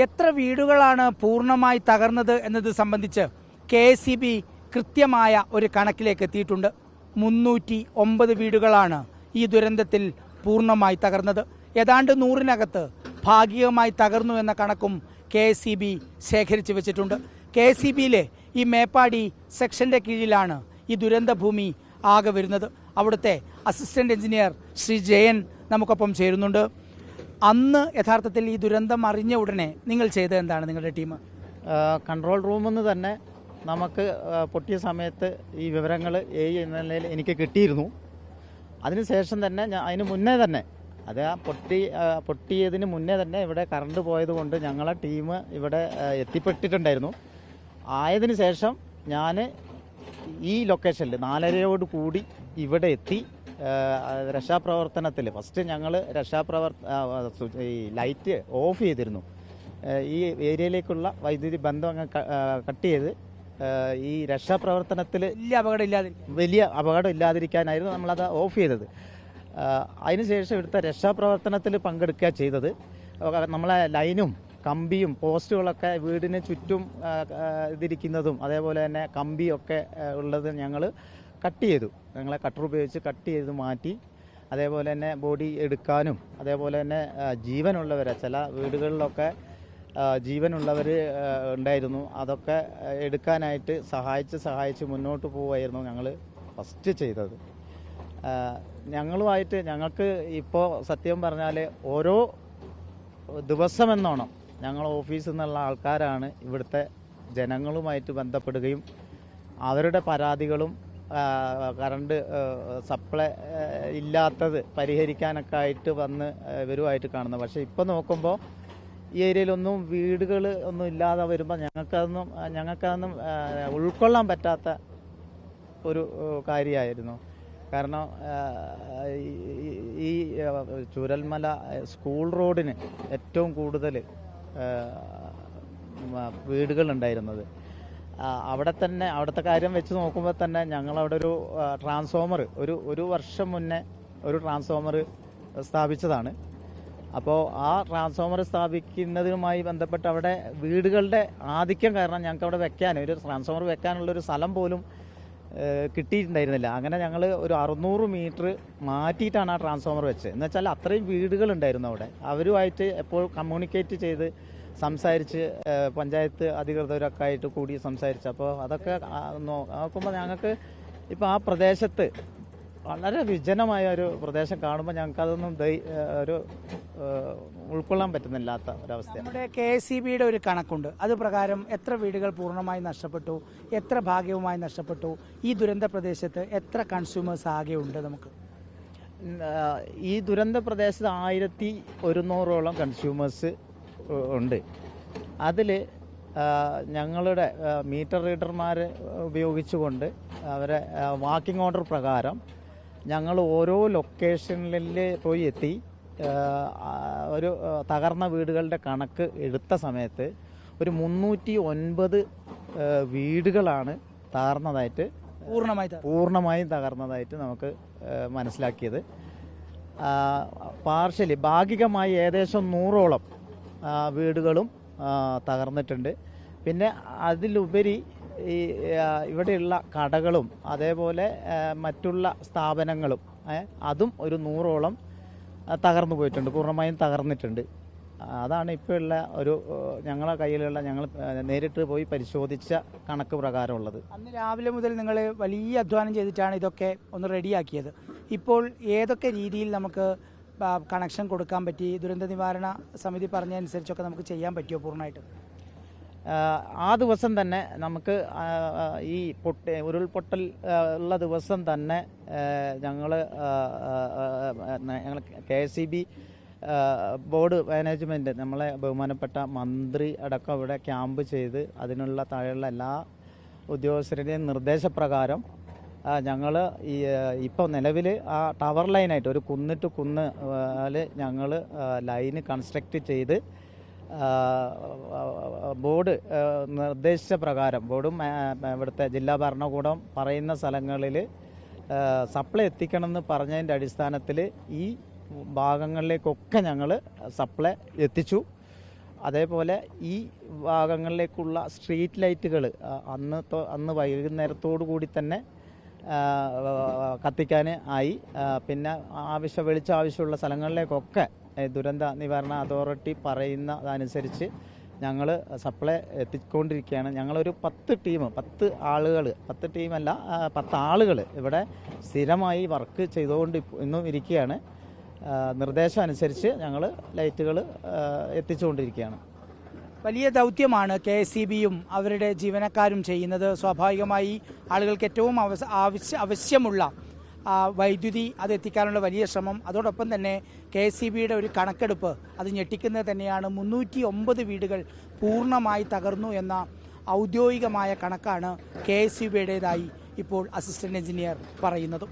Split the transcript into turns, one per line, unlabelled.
എത്ര വീടുകളാണ് പൂർണ്ണമായി തകർന്നത് എന്നത് സംബന്ധിച്ച് KSEB കൃത്യമായ ഒരു കണക്കിലേക്ക് എത്തിയിട്ടുണ്ട്. 309 വീടുകളാണ് ഈ ദുരന്തത്തിൽ പൂർണ്ണമായി തകർന്നത്. ഏതാണ്ട് 100-നകത്ത് ഭാഗികമായി തകർന്നു എന്ന കണക്കും KSEB ശേഖരിച്ചു വെച്ചിട്ടുണ്ട്. KSEBയിലെ ഈ മേപ്പാടി സെക്ഷന്റെ കീഴിലാണ് ഈ ദുരന്തഭൂമി ആകെ വരുന്നത്. അവിടുത്തെ അസിസ്റ്റന്റ് എഞ്ചിനീയർ ശ്രീ ജയൻ നമുക്കൊപ്പം ചേരുന്നുണ്ട്. അന്ന് യഥാർത്ഥത്തിൽ ഈ ദുരന്തം അറിഞ്ഞ ഉടനെ നിങ്ങൾ ചെയ്തത് എന്താണ്? നിങ്ങളുടെ ടീം
കൺട്രോൾ റൂമിൽ നിന്ന് തന്നെ നമുക്ക് പൊട്ടിയ സമയത്ത് ഈ വിവരങ്ങൾ എന്ന നിലയിൽ എനിക്ക് കിട്ടിയിരുന്നു. അതിനുശേഷം തന്നെ അതിന് മുന്നേ തന്നെ അത് പൊട്ടിയതിന് മുന്നേ തന്നെ ഇവിടെ കറണ്ട് പോയതുകൊണ്ട് ഞങ്ങളെ ടീം ഇവിടെ എത്തിപ്പെട്ടിട്ടുണ്ടായിരുന്നു. ആയതിനു ശേഷം ഞാൻ ഈ ലൊക്കേഷനിൽ 4:30 കൂടി ഇവിടെ എത്തി രക്ഷാപ്രവർത്തനത്തിൽ ഫസ്റ്റ് ഞങ്ങൾ ഈ ലൈറ്റ് ഓഫ് ചെയ്തിരുന്നു. ഈ ഏരിയയിലേക്കുള്ള വൈദ്യുതി ബന്ധം അങ്ങ് കട്ട് ചെയ്ത് ഈ രക്ഷാപ്രവർത്തനത്തിൽ വലിയ അപകടം ഇല്ലാതിരിക്കാനായിരുന്നു നമ്മളത് ഓഫ് ചെയ്തത്. അതിനുശേഷം ഇവിടുത്തെ രക്ഷാപ്രവർത്തനത്തിൽ പങ്കെടുക്കുക ചെയ്തത്. നമ്മളെ ലൈനും കമ്പിയും പോസ്റ്റുകളൊക്കെ വീടിന് ചുറ്റും ഇതിരിക്കുന്നതും അതേപോലെ തന്നെ കമ്പിയൊക്കെ ഉള്ളത് ഞങ്ങൾ കട്ട് ചെയ്തു. ഞങ്ങളെ കട്ടർ ഉപയോഗിച്ച് കട്ട് ചെയ്ത് മാറ്റി. അതേപോലെ തന്നെ ബോഡി എടുക്കാനും അതേപോലെ തന്നെ ജീവനുള്ളവരെ ചില വീടുകളിലൊക്കെ ജീവനുള്ളവർ ഉണ്ടായിരുന്നു. അതൊക്കെ എടുക്കാനായിട്ട് സഹായിച്ച് മുന്നോട്ട് പോവുമായിരുന്നു ഞങ്ങൾ ഫസ്റ്റ് ചെയ്തത്. ഞങ്ങൾക്ക് ഇപ്പോൾ സത്യം പറഞ്ഞാൽ ഓരോ ദിവസമെന്നോണം ഞങ്ങൾ ഓഫീസിൽ നിന്നുള്ള ആൾക്കാരാണ് ഇവിടുത്തെ ജനങ്ങളുമായിട്ട് ബന്ധപ്പെടുകയും അവരുടെ പരാതികളും കറണ്ട് സപ്ലൈ ഇല്ലാത്തത് പരിഹരിക്കാനൊക്കെ ആയിട്ട് വന്ന് ഇവരുമായിട്ട് കാണുന്നത്. പക്ഷേ ഇപ്പോൾ നോക്കുമ്പോൾ ഈ ഏരിയയിലൊന്നും വീടുകൾ ഒന്നും ഇല്ലാതെ വരുമ്പോൾ ഞങ്ങൾക്കതൊന്നും ഉൾക്കൊള്ളാൻ പറ്റാത്ത ഒരു കാര്യമായിരുന്നു. കാരണം ഈ ചൂരൽമല സ്കൂൾ റോഡിന് ഏറ്റവും കൂടുതൽ വീടുകളുണ്ടായിരുന്നത്. അവിടുത്തെ കാര്യം വെച്ച് നോക്കുമ്പോൾ തന്നെ ഞങ്ങളവിടെ ഒരു ട്രാൻസ്ഫോമർ ഒരു വർഷം മുന്നേ ഒരു ട്രാൻസ്ഫോമർ സ്ഥാപിച്ചതാണ്. അപ്പോൾ ആ ട്രാൻസ്ഫോമർ സ്ഥാപിക്കുന്നതുമായി ബന്ധപ്പെട്ട് അവിടെ വീടുകളുടെ ആധിക്യം കാരണം ഞങ്ങൾക്ക് അവിടെ ഒരു ട്രാൻസ്ഫോമർ വെക്കാനുള്ളൊരു സ്ഥലം പോലും കിട്ടിയിട്ടുണ്ടായിരുന്നില്ല. അങ്ങനെ ഞങ്ങൾ ഒരു 600 മീറ്റർ മാറ്റിയിട്ടാണ് ആ ട്രാൻസ്ഫോമർ വെച്ചത്. എന്ന് വെച്ചാൽ അത്രയും വീടുകളുണ്ടായിരുന്നു അവിടെ. അവരുമായിട്ട് എപ്പോൾ കമ്മ്യൂണിക്കേറ്റ് ചെയ്ത് സംസാരിച്ച് പഞ്ചായത്ത് അധികൃതരൊക്കെ ആയിട്ട് കൂടി സംസാരിച്ച് അപ്പോൾ അതൊക്കെ നോക്കുമ്പോൾ ഞങ്ങൾക്ക് ഇപ്പോൾ ആ പ്രദേശത്ത് വളരെ വിജനമായ ഒരു പ്രദേശം കാണുമ്പോൾ ഞങ്ങൾക്കതൊന്നും ഒരു ഉൾക്കൊള്ളാൻ പറ്റുന്നില്ലാത്ത ഒരവസ്ഥയാണ്.
നമ്മുടെ KSEBയുടെ ഒരു കണക്കുണ്ട്. അത് പ്രകാരം എത്ര വീടുകൾ പൂർണ്ണമായി നഷ്ടപ്പെട്ടു, എത്ര ഭാഗികമായി നഷ്ടപ്പെട്ടു, ഈ ദുരന്ത പ്രദേശത്ത് എത്ര കൺസ്യൂമേഴ്സ് ആകെ ഉണ്ട്? നമുക്ക്
ഈ ദുരന്ത പ്രദേശത്ത് 1100ഓളം കൺസ്യൂമേഴ്സ് ഉണ്ട്. അതിൽ ഞങ്ങളുടെ മീറ്റർ റീഡർമാർ ഉപയോഗിച്ചുകൊണ്ട് അവരെ വാക്കിംഗ് ഓർഡർ പ്രകാരം ഞങ്ങൾ ഓരോ ലൊക്കേഷനിൽ പോയി എത്തി ഒരു തകർന്ന വീടുകളുടെ കണക്ക് എടുത്ത സമയത്ത് ഒരു 309 വീടുകളാണ് തകർന്നതായിട്ട് പൂർണ്ണമായും തകർന്നതായിട്ട് നമുക്ക് മനസ്സിലാക്കിയത്. പാർഷ്യലി ഭാഗികമായി ഏകദേശം 100ഓളം വീടുകളും തകർന്നിട്ടുണ്ട്. പിന്നെ അതിലുപരി ഈ ഇവിടെയുള്ള കടകളും അതേപോലെ മറ്റുള്ള സ്ഥാപനങ്ങളും അതും ഒരു 100ഓളം തകർന്നു പോയിട്ടുണ്ട്, പൂർണ്ണമായും തകർന്നിട്ടുണ്ട്. അതാണ് ഇപ്പോൾ ഉള്ള ഒരു ഞങ്ങളെ കയ്യിലുള്ള ഞങ്ങൾ നേരിട്ട് പോയി പരിശോധിച്ച കണക്ക് പ്രകാരമുള്ളത്.
അന്ന് രാവിലെ മുതൽ നിങ്ങൾ വലിയ അധ്വാനം ചെയ്തിട്ടാണ് ഇതൊക്കെ ഒന്ന് റെഡിയാക്കിയത്. ഇപ്പോൾ ഏതൊക്കെ രീതിയിൽ നമുക്ക് കണക്ഷൻ കൊടുക്കാൻ പറ്റി? ദുരന്ത നിവാരണ സമിതി പറഞ്ഞതനുസരിച്ചൊക്കെ നമുക്ക് ചെയ്യാൻ പറ്റുമോ പൂർണ്ണമായിട്ട്?
ആ ദിവസം തന്നെ നമുക്ക് ഈ ഉരുൾപൊട്ടൽ ഉള്ള ദിവസം തന്നെ ഞങ്ങൾ KSEB ബോർഡ് മാനേജ്മെൻറ്റ് നമ്മളെ ബഹുമാനപ്പെട്ട മന്ത്രി അടക്കം ഇവിടെ ക്യാമ്പ് ചെയ്ത് അതിനുള്ള താഴെയുള്ള എല്ലാ ഉദ്യോഗസ്ഥരുടെയും നിർദ്ദേശപ്രകാരം ഞങ്ങൾ ഇപ്പോൾ നിലവിൽ ആ ടവർ ലൈനായിട്ട് ഒരു കുന്നിട്ട് കുന്ന് ഞങ്ങൾ ലൈന് കൺസ്ട്രക്റ്റ് ചെയ്ത് ബോർഡ് നിർദ്ദേശിച്ച പ്രകാരം ബോർഡും ഇവിടുത്തെ ജില്ലാ ഭരണകൂടം പറയുന്ന സ്ഥലങ്ങളിൽ സപ്ലൈ എത്തിക്കണമെന്ന് പറഞ്ഞതിൻ്റെ അടിസ്ഥാനത്തിൽ ഈ ഭാഗങ്ങളിലേക്കൊക്കെ ഞങ്ങൾ സപ്ലൈ എത്തിച്ചു. അതേപോലെ ഈ ഭാഗങ്ങളിലേക്കുള്ള സ്ട്രീറ്റ് ലൈറ്റുകൾ അന്ന് വൈകുന്നേരത്തോടു കൂടി തന്നെ കത്തിക്കാൻ ആയി. പിന്നെ വെളിച്ചം ആവശ്യമുള്ള സ്ഥലങ്ങളിലേക്കൊക്കെ ദുരന്ത നിവാരണ അതോറിറ്റി പറയുന്നതനുസരിച്ച് ഞങ്ങൾ സപ്ലൈ എത്തിക്കൊണ്ടിരിക്കുകയാണ്. ഞങ്ങളൊരു 10 ടീമല്ല 10 ആളുകൾ ഇവിടെ സ്ഥിരമായി വർക്ക് ചെയ്തുകൊണ്ട് ഇന്നും ഇരിക്കുകയാണ്. നിർദ്ദേശം അനുസരിച്ച് ഞങ്ങൾ ലൈറ്റുകൾ എത്തിച്ചുകൊണ്ടിരിക്കുകയാണ്.
വലിയ ദൗത്യമാണ് KSEBയും അവരുടെ ജീവനക്കാരും ചെയ്യുന്നത്. സ്വാഭാവികമായി ആളുകൾക്ക് ഏറ്റവും ആവശ്യമുള്ള വൈദ്യുതി അത് എത്തിക്കാനുള്ള വലിയ ശ്രമം, അതോടൊപ്പം തന്നെ KSEBയുടെ ഒരു കണക്കെടുപ്പ് അത് ഞെട്ടിക്കുന്നത് തന്നെയാണ്. 309 വീടുകൾ പൂർണ്ണമായി തകർന്നു എന്ന ഔദ്യോഗികമായ കണക്കാണ് KSEBയുടേതായി ഇപ്പോൾ അസിസ്റ്റന്റ് എഞ്ചിനീയർ പറയുന്നത്.